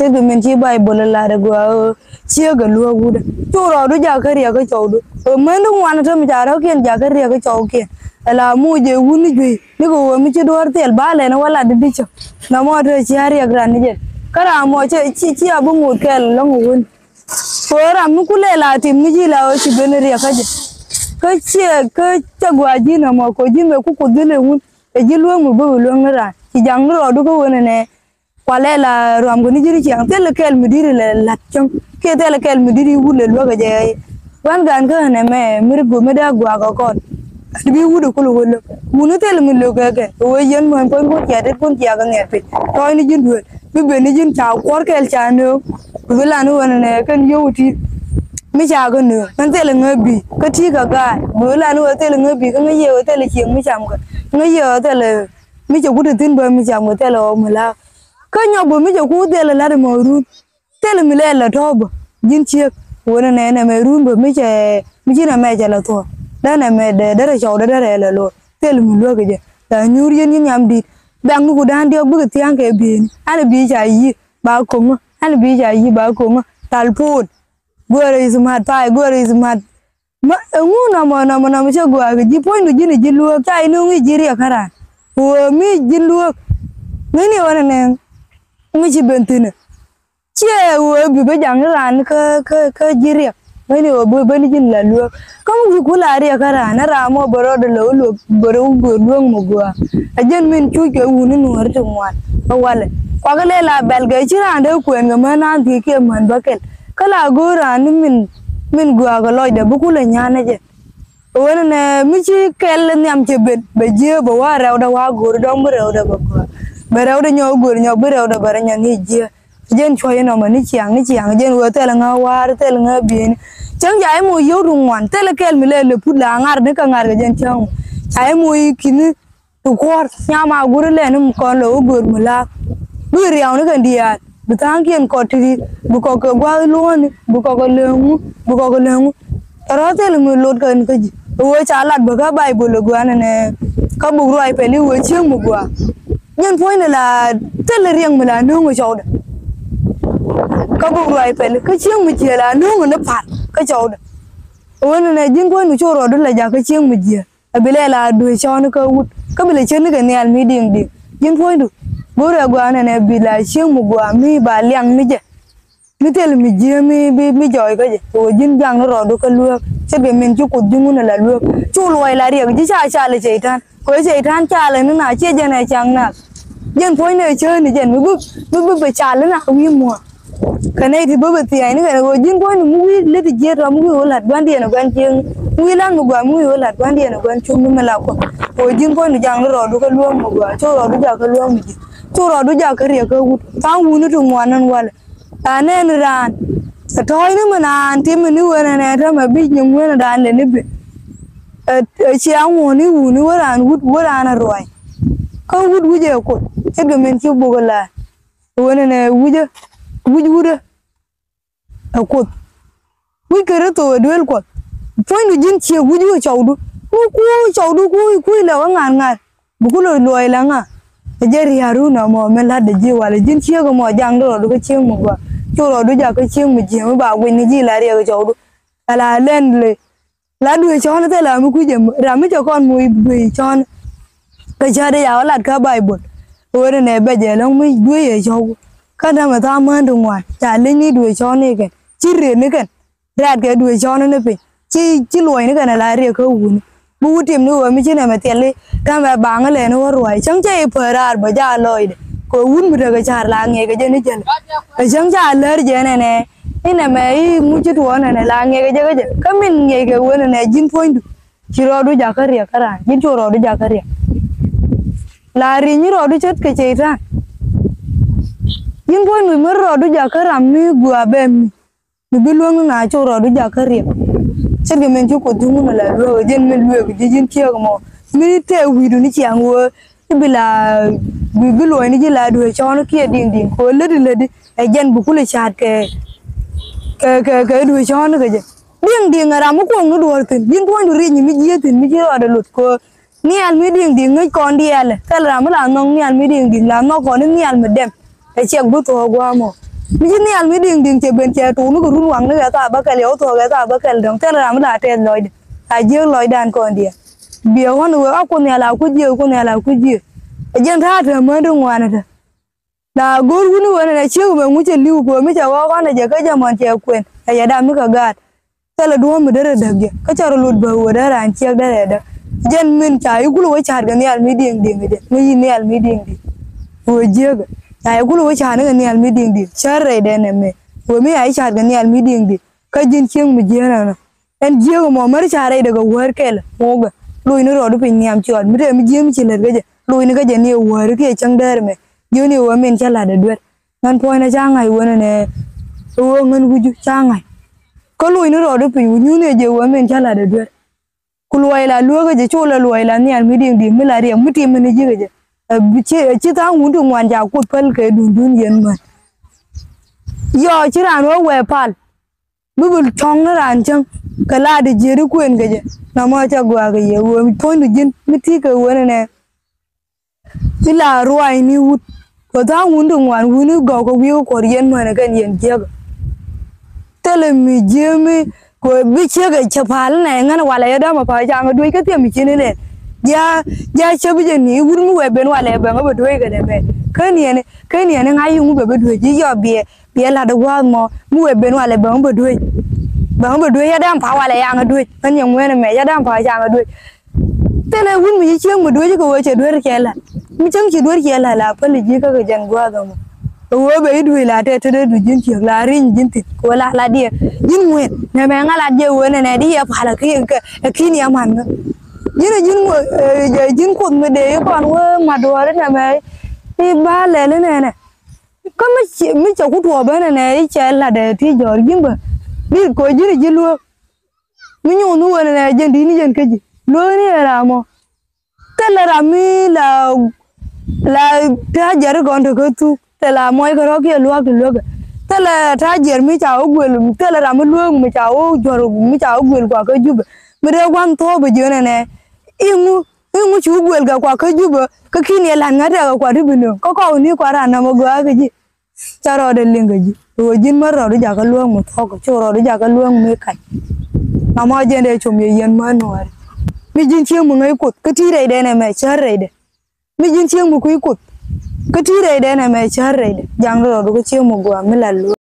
Chết cái mình chỉ bài bồ là được qua chia cái lúa gud. Chỗ rồi đó giờ cái riêng cái chỗ đó. Mấy đứa ngoan thôi mình chả kia giờ cái riêng cái chỗ kia. Là mua gì uống đi gì. Nếu có mình chỉ đuổi tiền ba lên nó là đi chứ. Nó mua thôi chỉ hai riêng ra này. Cái nào mua chỉ abu ngồi cái là ngon. Rồi làm nó cũng là tìm cái gì là chỉ bên riêng cái cái chagua gì nó mà có gì mà cũng đi luôn. Cái gì luôn một bữa luôn nữa ra. Chỉ chẳng nó đâu có vấn này. Qua lẽ là ram cái này chỉ chẳng thế là cái mình đi là lặt trong cái thế là cái mình đi uống lên luôn cái gì. Quan gan cái này mày mới đã gua cái con. Đi uống được luôn luôn. Muốn thế là mình được cái. Ôi dân mình con chia cái nghe phải. Thôi này dân đuổi. Bây giờ này dân chào qua cái cha nữa. Bây là nó này cái nhiều thì mấy cha cái nữa. Mình thế là người bị cái thi cái. Bây là nó thế là người bị cái người yêu thế là chuyện mấy chăm cái. Người yêu thế là mấy chỗ cũng được tin bởi mấy chăm cái thế là ông là cái nhau bởi mấy chỗ cũng thế là được mồi run. Thế là mình là thọ bờ. Dân chiếc. Ôi này mày run bởi mấy chị là mẹ chả là thọ. Đó này mẹ để là cháu đó là luôn. Thế là mình luôn cái gì. Là nhiều riêng như nhắm đi. Bạn nó đang đi bước tiếng cái biển. Anh bị chạy gì bao cùng. Anh bị chạy gì bao cùng. Talpon. Gua là smart pai. Gua là smart. Mà ngu nằm cho gua cái gì point nó gì luộc. Chạy nó nghĩ gì riêng khá. Ủa mi gì luộc. Mấy này hoàn này. Mấy chị bên tin. Chia ủa bị bây giờ nó làm cái gì riêng. Mấy này ủa bên này là luộc. Có một cái cú là riêng khá. Nó ra mà bờ đó là luộc. Bờ đó luộc một gua. Ajen min chui ke uni nuar tungwan awale kwa kale la belga chira ande kuen ga mana thi ke man bakel kala gora ni min gua ga loy de bukule nyane je wona ne mi chi kel nyam che bet be je bo wa rew da wa gor do mo rew da ba ko be rew da nyo gor nyo be rew da bara nyang je jen choy no ma ni chiang jen wo te la nga war te la nga bin chang jai mo yo rungwan te la kel mi le pula ngar ne ka ngar ga jen chang ai mo kini tu kwar nyama gure le num kon lo gur mula bu riaw ne kan dia bu tang kien ko tri bu ko ko gwa lo ni bu ko lengu rote le mu lot kan ka ji wo cha lat ba ka bai bu lo gwa ne ka bu roi pe li wo chiang mu gwa nhân phoi ne la te le riang mala no ngo chau da ka bu roi pe li ka chiang mu je la no ngo na pat ka chau da wo ne jin ko nu cho ro du la ja ka chiang mu je abile la du cho no ka wut cái bây giờ chơi cái này ăn mì điên điên, dân phơi được, bữa ra qua này bị lại chiên một quả mì bà liang mì chứ, mì tê là mì dưa mì giỏi cái gì, rồi dân giang nó rồi đâu có luộc, chắc cái mình chú cột dân muốn là luộc, chú loài là điên chứ cha là chạy than, coi chạy than cha là nó nào chia giờ này chẳng nào, dân phơi này chơi này dân mới bị cha lên nào không yên mùa, cái này thì bữa thì ấy nữa rồi dân phơi nó mũi lấy thì chia ra mũi là quan điểm là quan chiên, mũi lăn một quả mũi là quan điểm là quan chung nhưng mà là ôi dân phơi nó chẳng nó rồi đâu có luông một quả, chỗ rồi đâu giờ có luông gì, chỗ rồi đâu giờ cái riêng cái tao muốn nó trồng ngoan ăn qua là nên là thôi nếu mà ăn thì mình nuôi này thôi mà biết những người là đàn lên đấy chị áo nguồn nuôi quá là rồi có vút giờ cột chết cái mình chưa bù là nuôi này vút đó cột vút cái đó tôi đuổi cột phơi nó dân chiều vút cháu đu cháu đu cui là ngàn bù cứ lười là ngà giờ thì haru nào mà mình là để gì vậy là dân chiều cái mỏ giang đó rồi cái chiều một quả chỗ rồi bây giờ cái chiều một chiều mới bảo quên cái gì là để cái cháu đu là lênเลยlá đuôi cho nó thế là mới cứ làm mấy cho con mùi bì cho cái cha đây áo lạt cả bài bột rồi này bây giờ nó mới đuôi ở cho cái nào mà tao mang đồng ngoài trả lên đi đuôi cho này cái chỉ riêng nữa cái rạt cái đuôi cho nó bị chỉ lùi nữa cái này là riêng cái uốn bù tiệm nữa mới chỉ này mà tiền lấy cái mà bán cái này nó rồi chẳng chạy phở ra bây giờ lời có uốn bây giờ cái cha là nghe cái gì nữa chứ chẳng cha lời gì này nè cái này mày mua chút uốn này là nghe cái gì cái mình nghe cái uốn này dính phơi được chỉ rồi đôi giờ cái riêng cái ra dính chỗ rồi đôi giờ cái riêng là riêng như rồi đôi chết cái chạy ra dính phơi người mới rồi đôi giờ cái làm như vừa bền mình biết luôn là chỗ rồi đôi giờ cái riêng chết cái mình chú của chúng là rồi dính mình lừa cái dính kia cái mò mình theo video này chẳng vừa cái bây là biết lối này chỉ là đuổi cho nó kia điên khối lết đi cái dân bục lấy chặt cái đuôi cho nó cái gì điên là làm cái nó đuổi thì điên thôi đuổi như mấy gì thì mấy cái đó là lụt cô nghe mấy điên ngay con đi à cái là làm nó nghe mấy điên làm nó còn nó nghe mà đem cái chuyện bút to qua mà mi ni al mi ding che ben che tu nu ko run wang ne ta ba ka le o to ga ta ba ka dong te la ma te loy a je loy dan ko dia bi won wo a ko ne la ku je ko ne la ku je jen ta ta ma dong wa na ta na gor wuni wona na che ba mu che liu ko mi cha wa na je ka ja mon che kwen ya da mi ka gat te la do mu dere da ge ka cha ro lud ba wo da ran che da da jen min cha yu ku wo cha ga ne al mi ding de mi ni al mi ding di wo je ga ai ku wo cha ne al mi ding di char re de ne me wo mi ai cha ga ne al mi ding di ka jin cheng mu je na en je go mo mar cha re daga war kel mo ga lui ni ro du pin nyam chon mi de mi je mi chi le ga je lui ni ga je ne war ke chang der me yo ni wo men cha la de dwet ngan po na cha ngai wo ne wo ngan gu ju cha ngai ko lui ni ro du pin nyu ne je wo men cha la de dwet ku loi la lu ga je cho la loi la ni al mi ding di mi la re mu ti mi ni je ga je chi ta ngun du ngwan ja ku pel ke dun yen ma yo chi ran wo we pal bubul chong na ran chang kala de je ru kuen ga je na ma cha gwa ga ye wo po du jin mi ti ka wo ne ti la ruai ni wut ko ta ngun du ngwan wu ni go ko wi ko yen ma na kan yen je ga tele mi je mi ko bi che ga cha pal na ngana wala ya da ma pa ja ga dui ka ti mi chi ne ya che bi je ni wur mu we ben wala ben ga dui ga de me kan ne ngai mu be dui ji yo bi la da wa mo mu we ben wala ben be dui ya dam pa wala ya nga dui kan yang we ne me ya dam pa ja nga dui tele wun mi chi mu dui ko we che dui ke la mi chang chi dui ke la pa li ji ka ga jan gwa ga mo wo be dui la te du jin chi la rin jin ti ko la die jin we ne me nga la je we ne di ya pa la ki ni aman jin ko me de kon wo ma do re na me ti ba le ne có mấy cháu cũng thua bên này chơi là để thi giỏi nhưng mà đi coi dưới này luôn mấy nhung nuôi này dân đi dân cái gì luôn này là mà cái là làm là thay giờ còn được cái tu thế là mọi cái đó kia luôn thế là thay giờ mấy cháu quên thế là làm luôn mấy cháu quên qua cái giúp mấy đứa quan thua bây giờ này yêu chú quên cả qua cái giúp cái khi này là ngắt ra qua đi bên đường có ní qua ra nằm ở cái gì cha ro de ling cái gì rồi jin mà ro đi giả cái luôn một thọ cái chỗ ro đi giả cái luôn mấy cái mà mọi chuyện đây chụp yên mà nói mi jin chiang một ngày cột cái thi đây này mày chơi đây mi jin chiang một cái cột cái thi đây này mày chơi đây giang ro cái chiang một quả mới là luôn